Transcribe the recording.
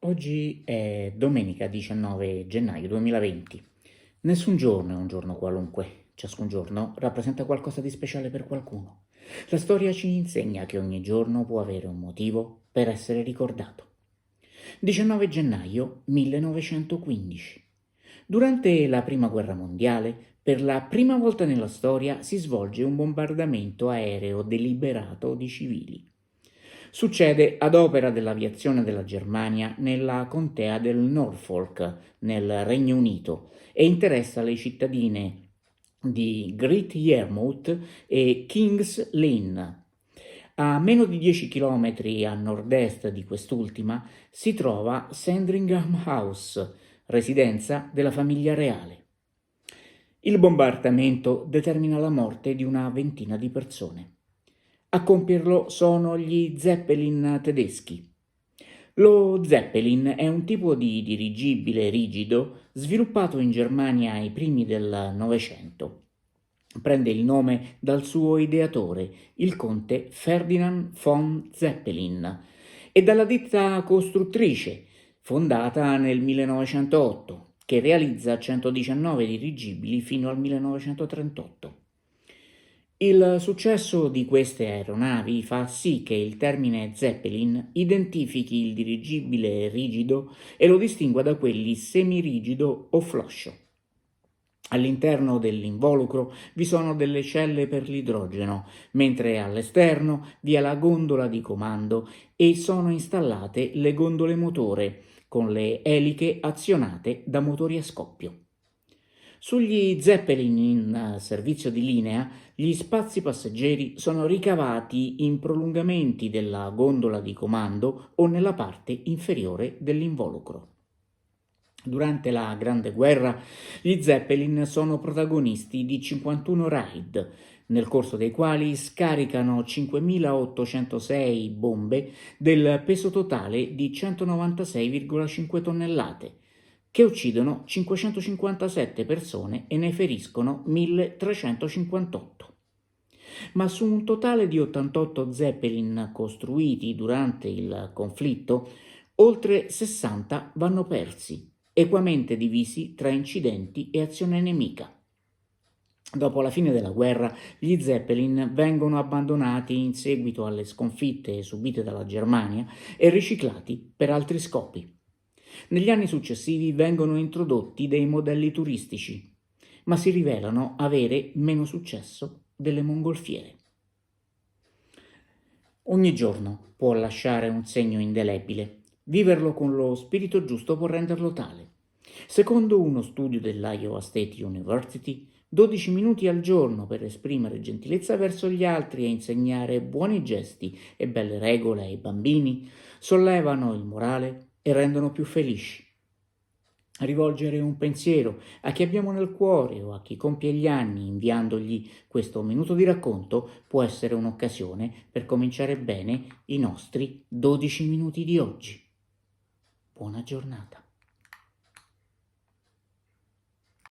Oggi è domenica 19 gennaio 2020. Nessun giorno è un giorno qualunque, ciascun giorno rappresenta qualcosa di speciale per qualcuno. La storia ci insegna che ogni giorno può avere un motivo per essere ricordato. 19 gennaio 1915. Durante la Prima Guerra Mondiale, per la prima volta nella storia si svolge un bombardamento aereo deliberato di civili. Succede ad opera dell'aviazione della Germania nella contea del Norfolk, nel Regno Unito, e interessa le cittadine di Great Yarmouth e King's Lynn. A meno di 10 chilometri a nord-est di quest'ultima si trova Sandringham House, residenza della famiglia reale. Il bombardamento determina la morte di una ventina di persone. A compierlo sono gli Zeppelin tedeschi. Lo Zeppelin è un tipo di dirigibile rigido sviluppato in Germania ai primi del Novecento. Prende il nome dal suo ideatore, il conte Ferdinand von Zeppelin, e dalla ditta costruttrice, fondata nel 1908, che realizza 119 dirigibili fino al 1938. Il successo di queste aeronavi fa sì che il termine Zeppelin identifichi il dirigibile rigido e lo distingua da quelli semirigido o floscio. All'interno dell'involucro vi sono delle celle per l'idrogeno, mentre all'esterno vi è la gondola di comando e sono installate le gondole motore, con le eliche azionate da motori a scoppio. Sugli Zeppelin in servizio di linea, gli spazi passeggeri sono ricavati in prolungamenti della gondola di comando o nella parte inferiore dell'involucro. Durante la Grande Guerra, gli Zeppelin sono protagonisti di 51 raid, nel corso dei quali scaricano 5.806 bombe del peso totale di 196,5 tonnellate, che uccidono 557 persone e ne feriscono 1.358. Ma su un totale di 88 Zeppelin costruiti durante il conflitto, oltre 60 vanno persi, equamente divisi tra incidenti e azione nemica. Dopo la fine della guerra, gli Zeppelin vengono abbandonati in seguito alle sconfitte subite dalla Germania e riciclati per altri scopi. Negli anni successivi vengono introdotti dei modelli turistici, ma si rivelano avere meno successo delle mongolfiere. Ogni giorno può lasciare un segno indelebile. Viverlo con lo spirito giusto può renderlo tale. Secondo uno studio dell'Iowa State University, 12 minuti al giorno per esprimere gentilezza verso gli altri e insegnare buoni gesti e belle regole ai bambini sollevano il morale e rendono più felici. Rivolgere un pensiero a chi abbiamo nel cuore o a chi compie gli anni inviandogli questo minuto di racconto può essere un'occasione per cominciare bene i nostri 12 minuti di oggi. Buona giornata.